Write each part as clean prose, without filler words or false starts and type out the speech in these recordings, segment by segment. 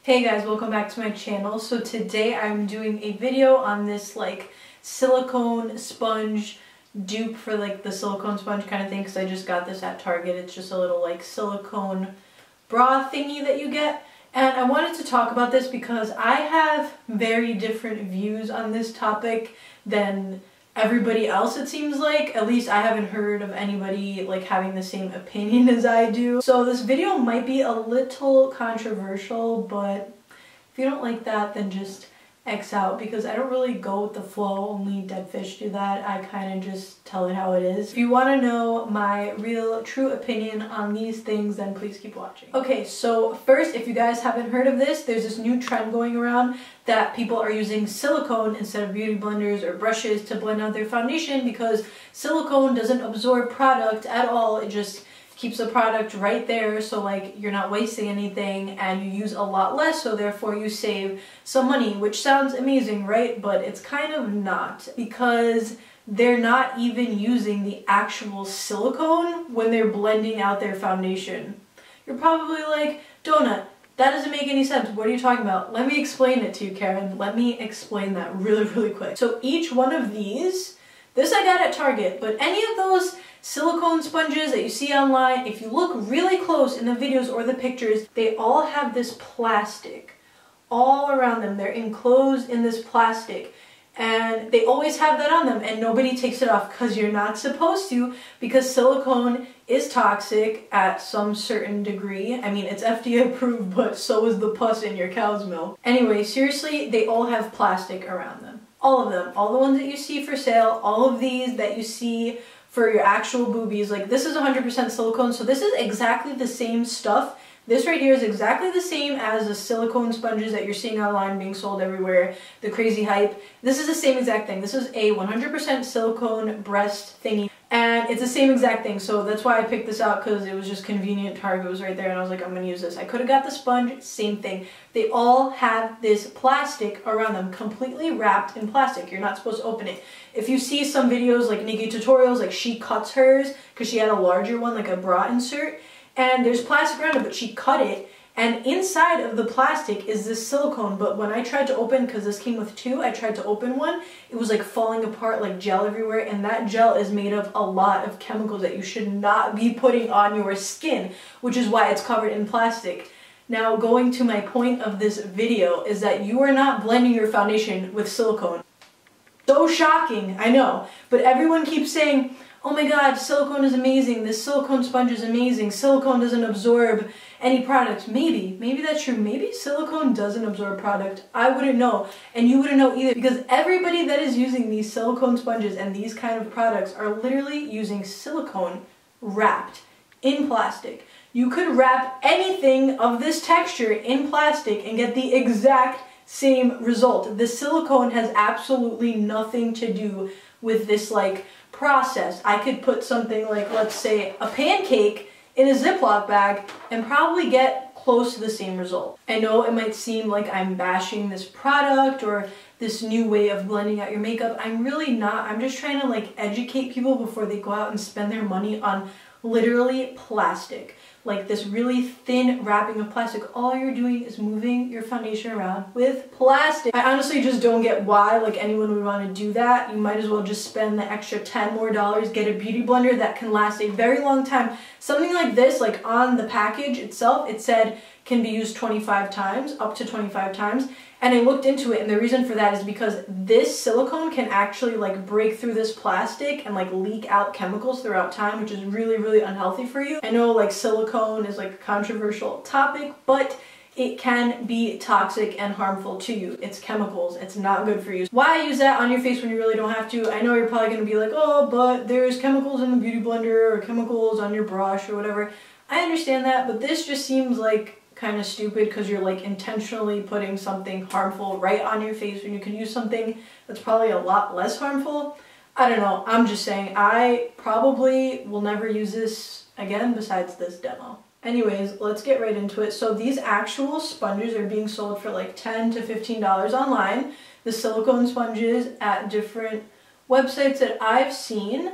Hey guys, welcome back to my channel. So today I'm doing a video on this like silicone sponge dupe for like the silicone sponge kind of thing, because I just got this at Target. It's just a little like silicone bra thingy that you get. And I wanted to talk about this because I have very different views on this topic than everybody else, it seems like. At least I haven't heard of anybody like having the same opinion as I do. So this video might be a little controversial, but if you don't like that, then just X out, because I don't really go with the flow. Only dead fish do that. I kind of just tell it how it is. If you want to know my real true opinion on these things, then please keep watching. Okay, so first, if you guys haven't heard of this, there's this new trend going around that people are using silicone instead of beauty blenders or brushes to blend out their foundation, because silicone doesn't absorb product at all. It just keeps the product right there, so like you're not wasting anything and you use a lot less, so therefore you save some money, which sounds amazing, right? But it's kind of not, because they're not even using the actual silicone when they're blending out their foundation. You're probably like, Dona, that doesn't make any sense. What are you talking about? Let me explain it to you, Karen. Let me explain that really quick. So each one of these, this I got at Target, but any of those silicone sponges that you see online, if you look really close in the videos or the pictures, they all have this plastic all around them. They're enclosed in this plastic, and they always have that on them, and nobody takes it off because you're not supposed to, because silicone is toxic at some certain degree. I mean, it's FDA approved, but so is the pus in your cow's milk. Anyway, seriously, they all have plastic around them. All of them. All the ones that you see for sale, all of these that you see for your actual boobies, like this is 100% silicone, so this is exactly the same stuff. This right here is exactly the same as the silicone sponges that you're seeing online being sold everywhere, the crazy hype. This is the same exact thing. This is a 100% silicone breast thingy, and it's the same exact thing. So that's why I picked this out, because it was just convenient. Target was right there, and I was like, I'm gonna use this. I could have got the sponge, same thing. They all have this plastic around them, completely wrapped in plastic. You're not supposed to open it. If you see some videos like Nikki tutorials, like she cuts hers because she had a larger one, like a bra insert, and there's plastic around it, but she cut it, and inside of the plastic is this silicone. But when I tried to open, because this came with two, I tried to open one, it was like falling apart, like gel everywhere, and that gel is made of a lot of chemicals that you should not be putting on your skin, which is why it's covered in plastic. Now, going to my point of this video is that you are not blending your foundation with silicone. So shocking, I know, but everyone keeps saying, oh my god, silicone is amazing, this silicone sponge is amazing, silicone doesn't absorb any product. Maybe that's true. Maybe silicone doesn't absorb product. I wouldn't know, and you wouldn't know either, because everybody that is using these silicone sponges and these kind of products are literally using silicone wrapped in plastic. You could wrap anything of this texture in plastic and get the exact same result. The silicone has absolutely nothing to do with this like process. I could put something like, let's say, a pancake in a Ziploc bag and probably get close to the same result. I know it might seem like I'm bashing this product or this new way of blending out your makeup. I'm really not. I'm just trying to like educate people before they go out and spend their money on literally plastic. Like this really thin wrapping of plastic. All you're doing is moving your foundation around with plastic. I honestly just don't get why like anyone would want to do that. You might as well just spend the extra $10 more, get a beauty blender that can last a very long time. Something like this, like on the package itself, it said can be used 25 times, up to 25 times. And I looked into it, and the reason for that is because this silicone can actually like break through this plastic and like leak out chemicals throughout time, which is really unhealthy for you. I know like silicone is like a controversial topic, but it can be toxic and harmful to you. It's chemicals. It's not good for you. Why use that on your face when you really don't have to? I know you're probably going to be like, oh, but there's chemicals in the beauty blender or chemicals on your brush or whatever. I understand that, but this just seems like kind of stupid, because you're like intentionally putting something harmful right on your face when you can use something that's probably a lot less harmful. I don't know. I'm just saying, I probably will never use this again besides this demo. Anyways, let's get right into it. So these actual sponges are being sold for like $10 to $15 online. The silicone sponges at different websites that I've seen.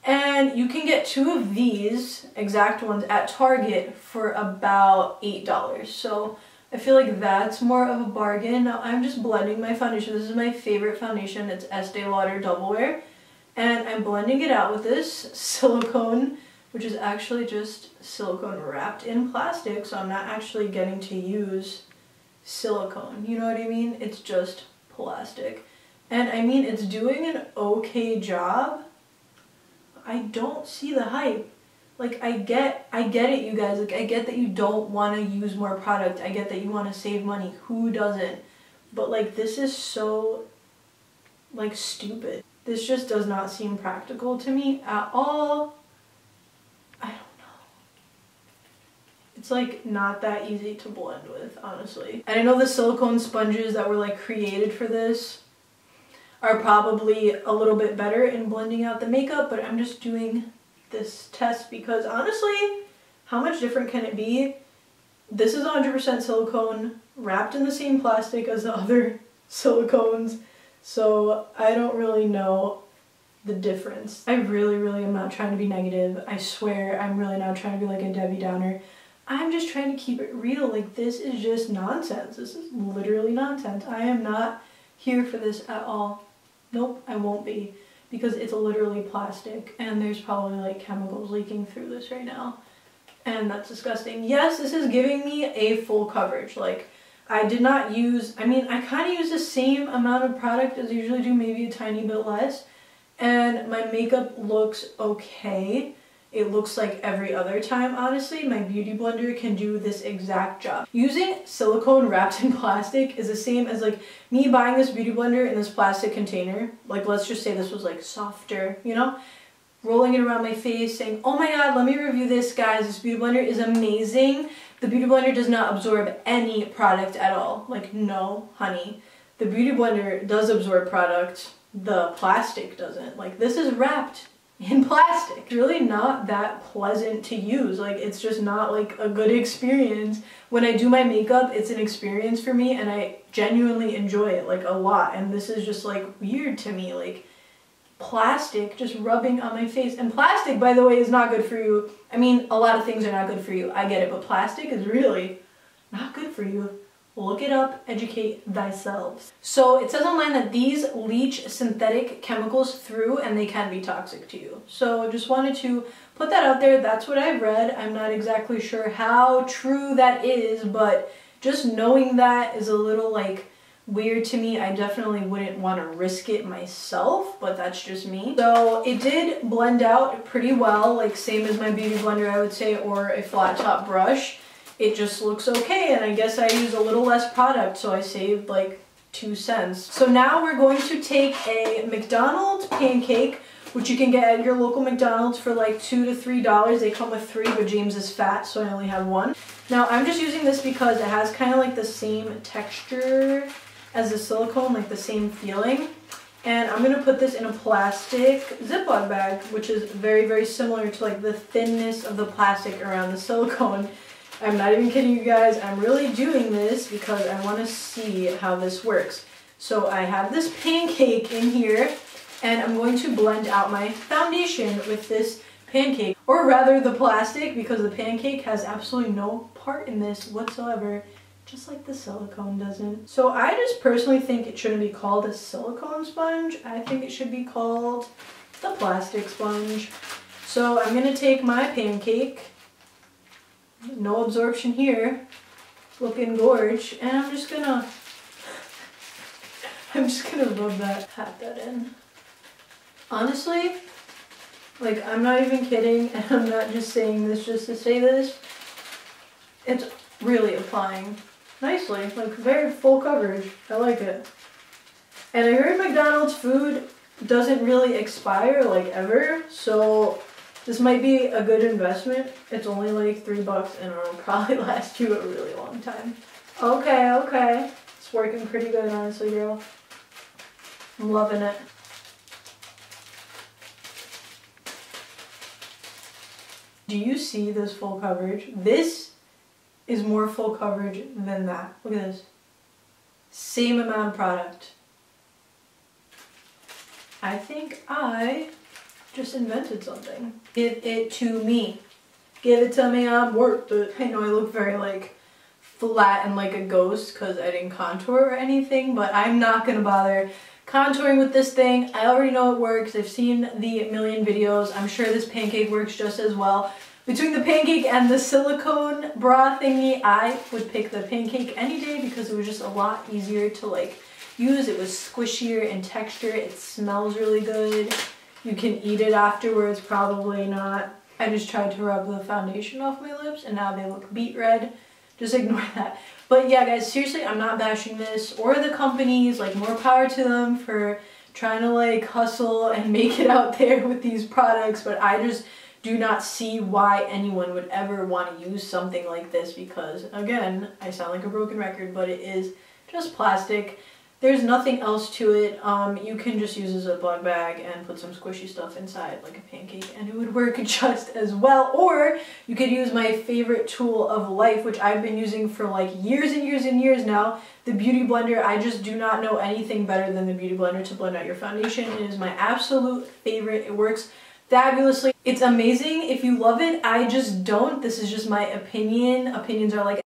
And you can get two of these exact ones at Target for about $8. So I feel like that's more of a bargain. Now I'm just blending my foundation. This is my favorite foundation. It's Estee Lauder Double Wear. And I'm blending it out with this silicone, which is actually just silicone wrapped in plastic. So I'm not actually getting to use silicone. You know what I mean? It's just plastic. And I mean, it's doing an okay job. I don't see the hype. Like, I get it, you guys. Like, I get that you don't want to use more product. I get that you want to save money. Who doesn't? But, like, this is so, like, stupid. This just does not seem practical to me at all. I don't know. It's, like, not that easy to blend with, honestly. And I know the silicone sponges that were, like, created for this are probably a little bit better in blending out the makeup, but I'm just doing this test because honestly, how much different can it be? This is 100% silicone wrapped in the same plastic as the other silicones, so I don't really know the difference. I really am not trying to be negative. I swear I'm really not trying to be like a Debbie Downer. I'm just trying to keep it real. Like, this is just nonsense. This is literally nonsense. I am not here for this at all. Nope, I won't be. Because it's literally plastic and there's probably like chemicals leaking through this right now. And that's disgusting. Yes, this is giving me a full coverage. Like, I did not use, I mean, I kind of use the same amount of product as I usually do, maybe a tiny bit less. And my makeup looks okay. It looks like every other time, honestly. My beauty blender can do this exact job. Using silicone wrapped in plastic is the same as like me buying this beauty blender in this plastic container. Like, let's just say this was like softer, you know? Rolling it around my face saying, oh my god, let me review this, guys. This beauty blender is amazing. The beauty blender does not absorb any product at all. Like, no, honey. The beauty blender does absorb product. The plastic doesn't. Like, this is wrapped in plastic. It's really not that pleasant to use. Like, it's just not like a good experience. When I do my makeup, it's an experience for me and I genuinely enjoy it like a lot. And this is just like weird to me. Like, plastic just rubbing on my face. And plastic, by the way, is not good for you. I mean, a lot of things are not good for you. I get it, but plastic is really not good for you. Look it up, educate thyself. So it says online that these leach synthetic chemicals through and they can be toxic to you. So just wanted to put that out there. That's what I've read. I'm not exactly sure how true that is, but just knowing that is a little like weird to me. I definitely wouldn't want to risk it myself, but that's just me. So it did blend out pretty well, like same as my beauty blender, I would say, or a flat top brush. It just looks okay, and I guess I used a little less product, so I saved like 2 cents. So now we're going to take a McDonald's pancake, which you can get at your local McDonald's for like $2 to $3. They come with 3, but James is fat, so I only have 1. Now I'm just using this because it has kind of like the same texture as the silicone, like the same feeling. And I'm gonna put this in a plastic Ziploc bag, which is very similar to like the thinness of the plastic around the silicone. I'm not even kidding you guys, I'm really doing this because I want to see how this works. So I have this pancake in here and I'm going to blend out my foundation with this pancake, or rather the plastic, because the pancake has absolutely no part in this whatsoever, just like the silicone doesn't. So I just personally think it shouldn't be called a silicone sponge. I think it should be called the plastic sponge. So I'm going to take my pancake, no absorption here, looking gorge, and I'm just gonna rub that, pat that in. Honestly, like, I'm not even kidding, and I'm not just saying this just to say this. It's really applying nicely, like very full coverage. I like it. And I heard McDonald's food doesn't really expire like ever, so this might be a good investment. It's only like $3 and it'll probably last you a really long time. Okay. It's working pretty good, honestly, girl. I'm loving it. Do you see this full coverage? This is more full coverage than that. Look at this. Same amount of product. I think I just invented something. Give it to me. Give it to me, I'm worth it. I know I look very like flat and like a ghost because I didn't contour or anything, but I'm not gonna bother contouring with this thing. I already know it works. I've seen the million videos. I'm sure this Pancake works just as well. Between the Pancake and the silicone bra thingy, I would pick the Pancake any day because it was just a lot easier to like use. It was squishier in texture. It smells really good. You can eat it afterwards, probably not. I just tried to rub the foundation off my lips and now they look beet red. Just ignore that. But yeah, guys, seriously, I'm not bashing this or the companies. Like, more power to them for trying to like hustle and make it out there with these products, but I just do not see why anyone would ever want to use something like this because, again, I sound like a broken record, but it is just plastic. There's nothing else to it. You can just use a Ziploc bag and put some squishy stuff inside like a Pancake and it would work just as well. Or you could use my favorite tool of life, which I've been using for like years and years and years now, the Beauty Blender. I just do not know anything better than the Beauty Blender to blend out your foundation. It is my absolute favorite. It works fabulously. It's amazing if you love it. I just don't. This is just my opinion. Opinions are like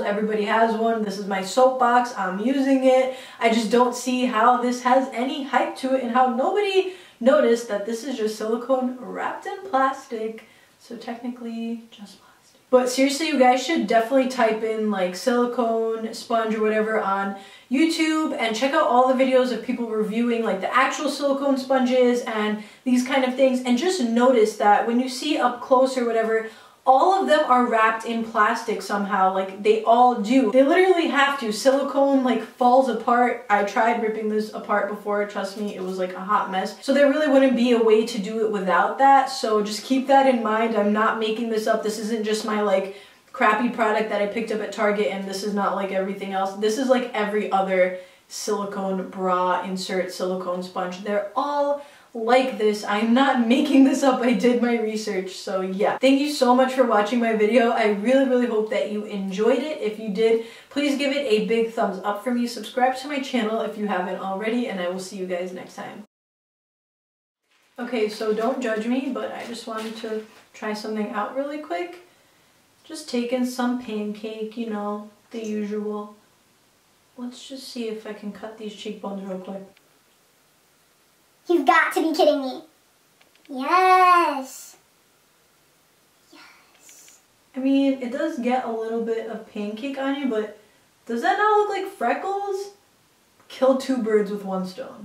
everybody has one. This is my soapbox. I'm using it. I just don't see how this has any hype to it and how nobody noticed that this is just silicone wrapped in plastic. So technically just plastic. But seriously, you guys should definitely type in like silicone sponge or whatever on YouTube and check out all the videos of people reviewing like the actual silicone sponges and these kind of things, and just notice that when you see up close or whatever, all of them are wrapped in plastic somehow. Like, they all do. They literally have to. Silicone like falls apart. I tried ripping this apart before. Trust me, it was like a hot mess. So there really wouldn't be a way to do it without that. So just keep that in mind. I'm not making this up. This isn't just my like crappy product that I picked up at Target, and this is not like everything else. This is like every other silicone bra insert silicone sponge. They're all like this. I'm not making this up. I did my research. So yeah, thank you so much for watching my video. I really hope that you enjoyed it. If you did, please give it a big thumbs up for me. Subscribe to my channel if you haven't already, and I will see you guys next time. Okay, so don't judge me, but I just wanted to try something out really quick. Just taking some Pancake, you know, the usual. Let's just see if I can cut these cheekbones real quick. You've got to be kidding me. Yes. Yes. I mean, it does get a little bit of Pancake on you, but does that not look like freckles? Kill two birds with one stone.